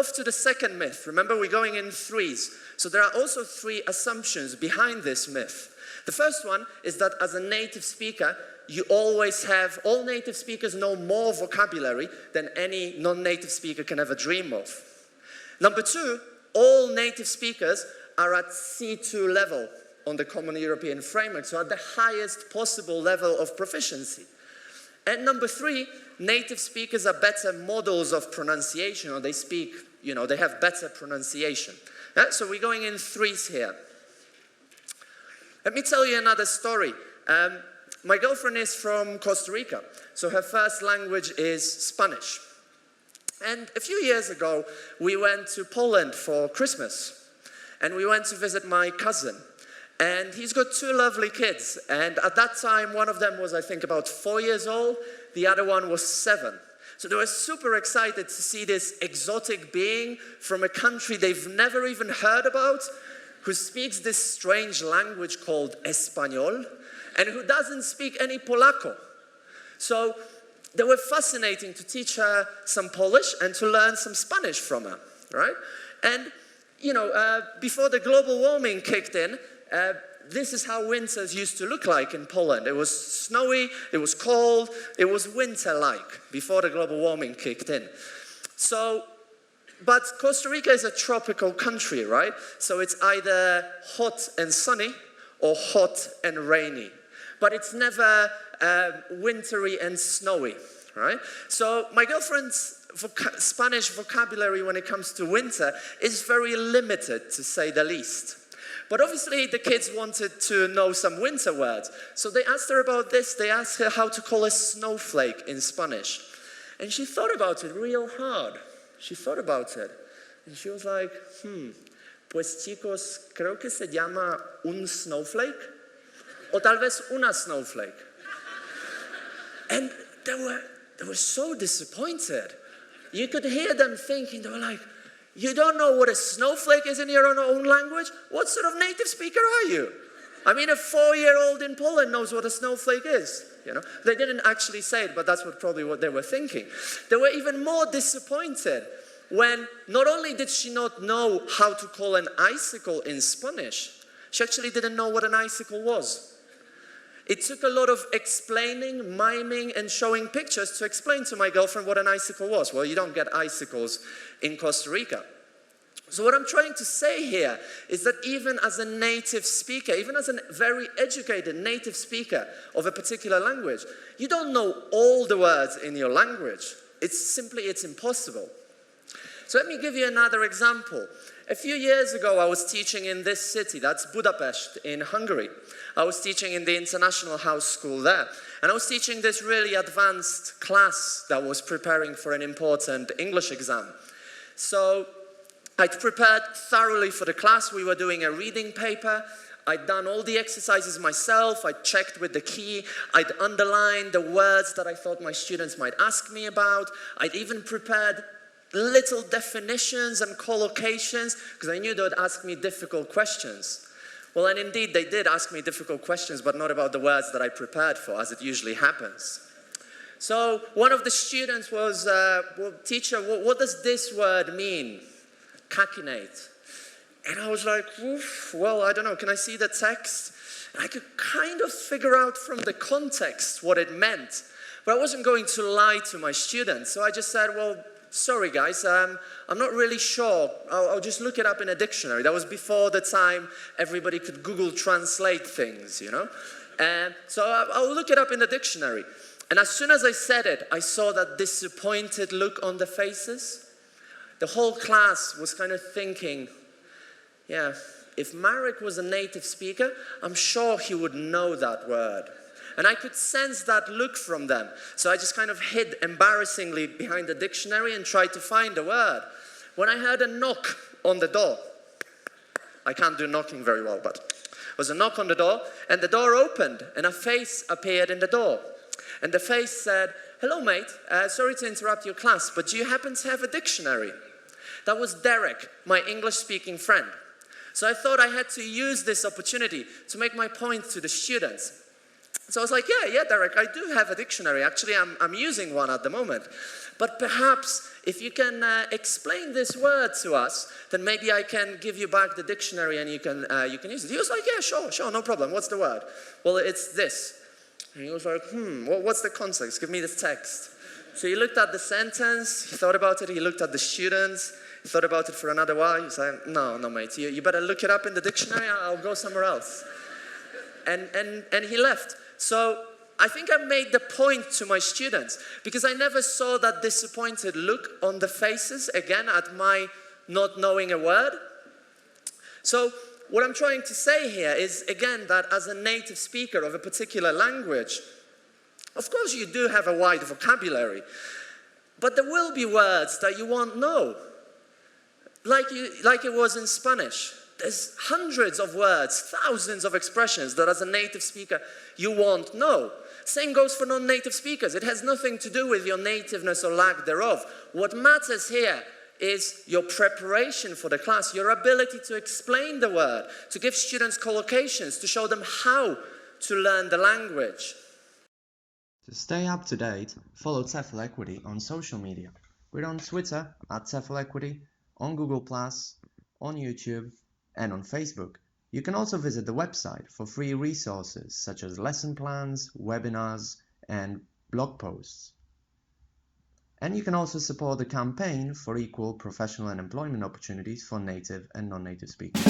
off to the second myth. Remember, we're going in threes. So there are also three assumptions behind this myth. The first one is that as a native speaker, you always have, all native speakers know more vocabulary than any non-native speaker can ever dream of. Number two, all native speakers are at C2 level on the Common European Framework, so at the highest possible level of proficiency. And number three, native speakers are better models of pronunciation, or they speak, they have better pronunciation. Yeah? So we're going in threes here. Let me tell you another story. My girlfriend is from Costa Rica, so her first language is Spanish. And a few years ago, we went to Poland for Christmas, and we went to visit my cousin. And he's got two lovely kids, and at that time, one of them was, I think, about 4 years old, the other one was 7. So they were super excited to see this exotic being from a country they've never even heard about, who speaks this strange language called Español, and who doesn't speak any Polaco. So they were fascinating to teach her some Polish and to learn some Spanish from her, right? And, before the global warming kicked in, this is how winters used to look like in Poland. It was snowy, it was cold, it was winter-like before the global warming kicked in. But Costa Rica is a tropical country, right? So it's either hot and sunny or hot and rainy. But it's never wintry and snowy, right? So my girlfriend's Spanish vocabulary when it comes to winter is very limited, to say the least. But obviously the kids wanted to know some winter words. So they asked her about this. They asked her how to call a snowflake in Spanish. And she thought about it real hard. She thought about it. And she was like, pues chicos, creo que se llama un snowflake. O tal vez una snowflake. And they were so disappointed. You could hear them thinking, they were like, you don't know what a snowflake is in your own language? What sort of native speaker are you? I mean, a 4-year-old in Poland knows what a snowflake is. They didn't actually say it, but that's probably what they were thinking. They were even more disappointed when not only did she not know how to call an icicle in Spanish, she actually didn't know what an icicle was. It took a lot of explaining, miming, and showing pictures to explain to my girlfriend what an icicle was. Well, you don't get icicles in Costa Rica. So what I'm trying to say here is that even as a native speaker, even as a very educated native speaker of a particular language, you don't know all the words in your language. It's impossible. So let me give you another example. A few years ago, I was teaching in this city, that's Budapest in Hungary. I was teaching in the International House School there. And I was teaching this really advanced class that was preparing for an important English exam. So I'd prepared thoroughly for the class. We were doing a reading paper. I'd done all the exercises myself. I'd checked with the key. I'd underlined the words that I thought my students might ask me about. I'd even prepared little definitions and collocations because I knew they would ask me difficult questions. Well, and indeed they did ask me difficult questions, but not about the words that I prepared for, as it usually happens. So one of the students was, well, teacher, what does this word mean? Cacinate. And I was like, oof, well, I don't know, can I see the text? And I could kind of figure out from the context what it meant, but I wasn't going to lie to my students. So I just said, well, sorry guys, I'm not really sure. I'll just look it up in a dictionary. That was before the time everybody could Google translate things, And so I'll look it up in the dictionary. And as soon as I said it, I saw that disappointed look on the faces. The whole class was kind of thinking, yeah, if Marek was a native speaker, I'm sure he would know that word. And I could sense that look from them. So I just kind of hid embarrassingly behind the dictionary and tried to find a word. When I heard a knock on the door, I can't do knocking very well, but there was a knock on the door, and the door opened, and a face appeared in the door. And the face said, hello mate, sorry to interrupt your class, but do you happen to have a dictionary? That was Derek, my English-speaking friend. So I thought I had to use this opportunity to make my point to the students. So I was like, yeah, Derek, I do have a dictionary. Actually, I'm using one at the moment. But perhaps if you can explain this word to us, then maybe I can give you back the dictionary and you can use it. He was like, yeah, sure, no problem. What's the word? Well, it's this. And he was like, what's the context? Give me this text. So he looked at the sentence, he thought about it, he looked at the students, he thought about it for another while. He said, no, mate, you better look it up in the dictionary, I'll go somewhere else. And he left. So I think I made the point to my students because I never saw that disappointed look on the faces again at my not knowing a word. So what I'm trying to say here is, again, that as a native speaker of a particular language, of course you do have a wide vocabulary, but there will be words that you won't know. Like it was in Spanish. There's hundreds of words, thousands of expressions that as a native speaker you won't know. Same goes for non-native speakers. It has nothing to do with your nativeness or lack thereof. What matters here is your preparation for the class, your ability to explain the word, to give students collocations, to show them how to learn the language. To stay up to date, follow TEFL Equity on social media. We're on Twitter at TEFL Equity, on Google+, on YouTube, and on Facebook. You can also visit the website for free resources such as lesson plans, webinars, and blog posts. And you can also support the campaign for equal professional and employment opportunities for native and non-native speakers.